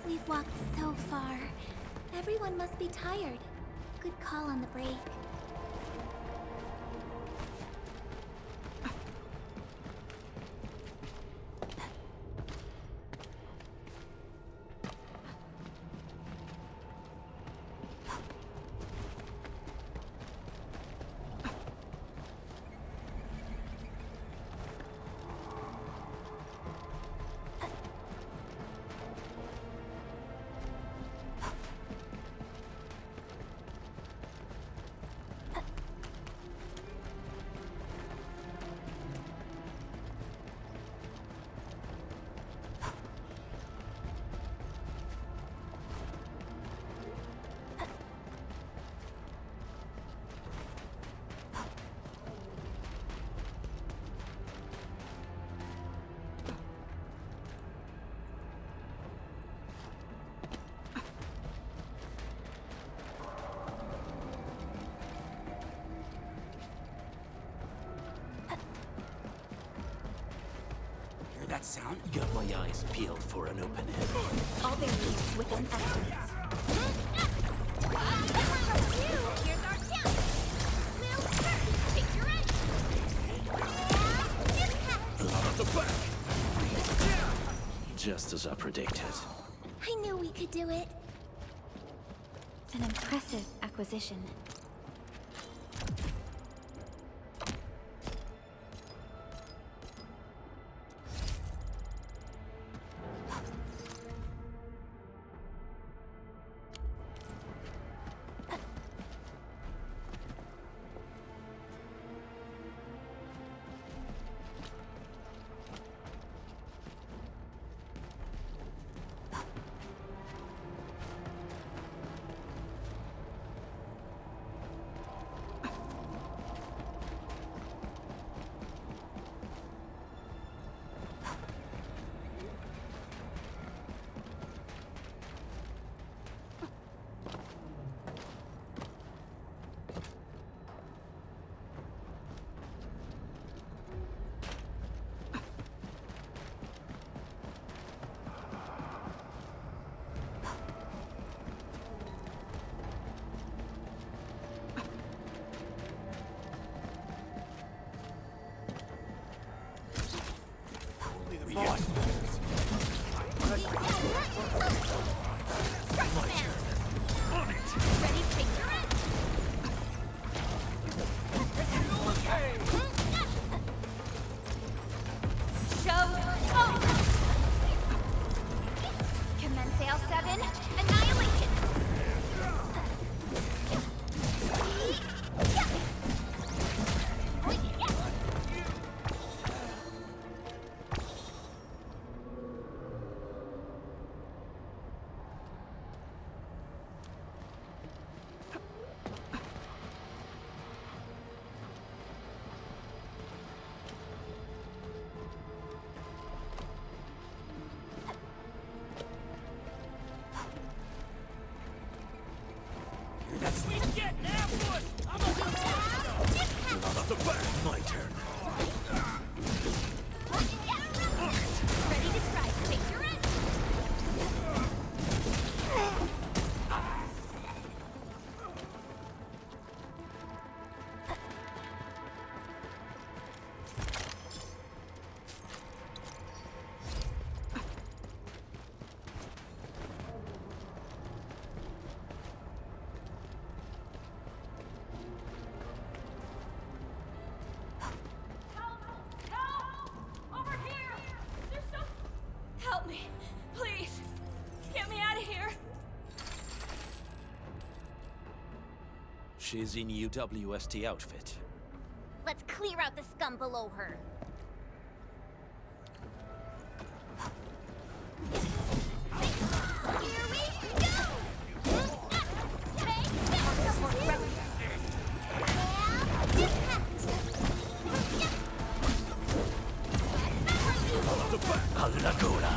We've walked so far. Everyone must be tired. Good call on the break. Hear that sound? Got my eyes peeled for an opening. All their needs within estimates. Here's our chance! Will Curtis take your edge! Up the back! Just as I predicted. I knew we could do it. An impressive acquisition. Ready, take your end! Show off! Commence L7, annihilation! My turn. Ready to strike, take your end! Help me, please. Get me out of here. She's in UWST outfit. Let's clear out the scum below her. Here we go! Take this! Alla gola.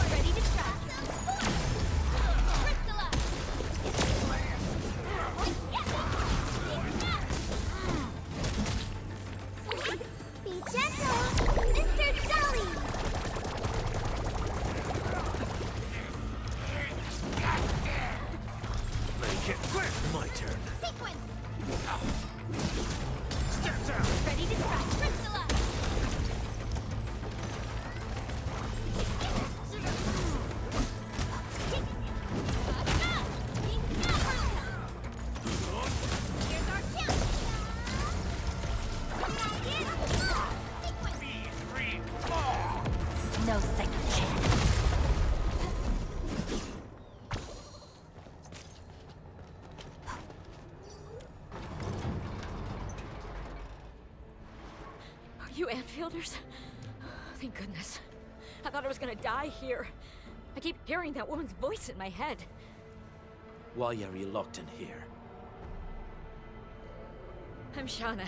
Ready to try. Crystallize. Be gentle, Mr. Jolly! Make it quick. My turn. Sequence. Step down! Ready to try. Crystallize. Here's our kill. No second chance. Are you Anfielders? Thank goodness. I thought I was gonna die here. I keep hearing that woman's voice in my head. Why are you locked in here? I'm Shauna.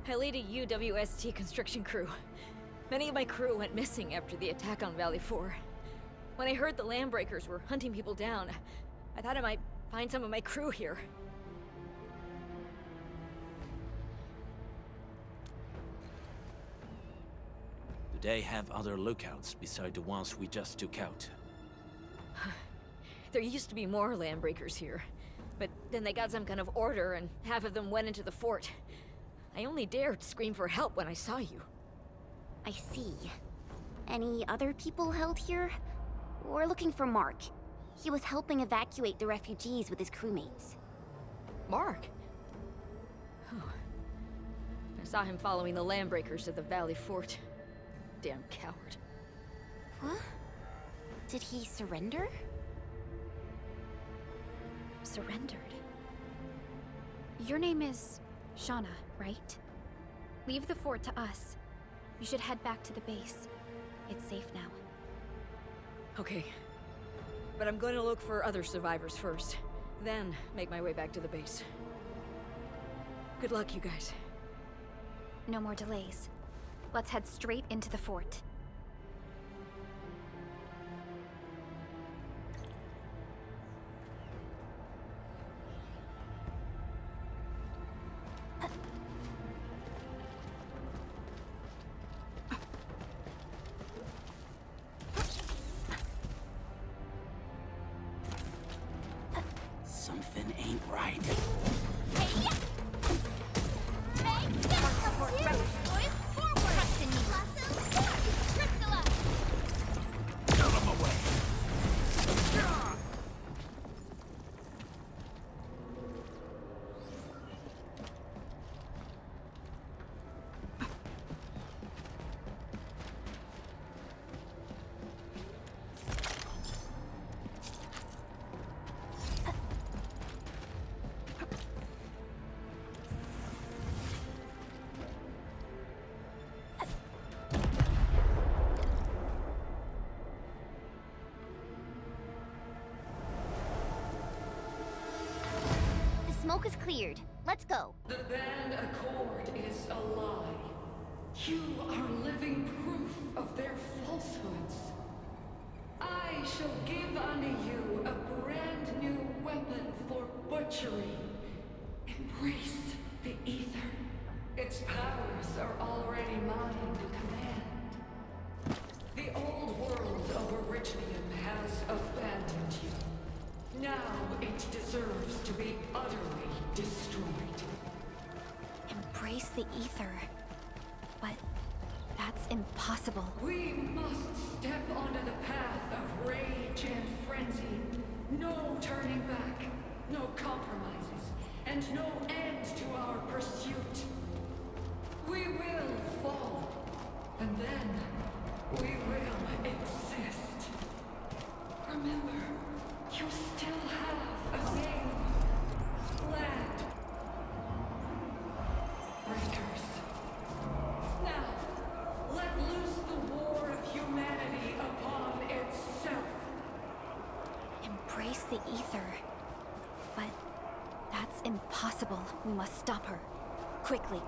I lead a UWST construction crew. Many of my crew went missing after the attack on Valley 4. When I heard the Landbreakers were hunting people down, I thought I might find some of my crew here. Do they have other lookouts beside the ones we just took out? There used to be more Landbreakers here, but then they got some kind of order and half of them went into the fort. I only dared scream for help when I saw you. I see. Any other people held here? We're looking for Mark. He was helping evacuate the refugees with his crewmates. Mark? Oh. I saw him following the Landbreakers to the Valley Fort. Damn coward. Huh? Did he surrender? Surrendered. Your name is Shauna, right? Leave the fort to us. You should head back to the base. It's safe now. Okay. But I'm going to look for other survivors first. Then make my way back to the base. Good luck, you guys. No more delays. Let's head straight into the fort. Something ain't right. Trust in me. smoke is cleared. Let's go. The Band Accord is a lie. You are living proof of their falsehoods. I shall give unto you a brand new weapon for butchery. Embrace the Ether. Its powers are already mine to command. The old world of Origium has abandoned you. Now it deserves to be utterly destroyed. Embrace the ether. But that's impossible. We must step onto the path of rage and frenzy. No turning back, no compromises, and no end to our pursuit. We will fall, and then we will exist. Remember, you still have a name. Land Breakers. Now, let loose the war of humanity upon itself. Embrace the ether. But that's impossible. We must stop her. Quickly.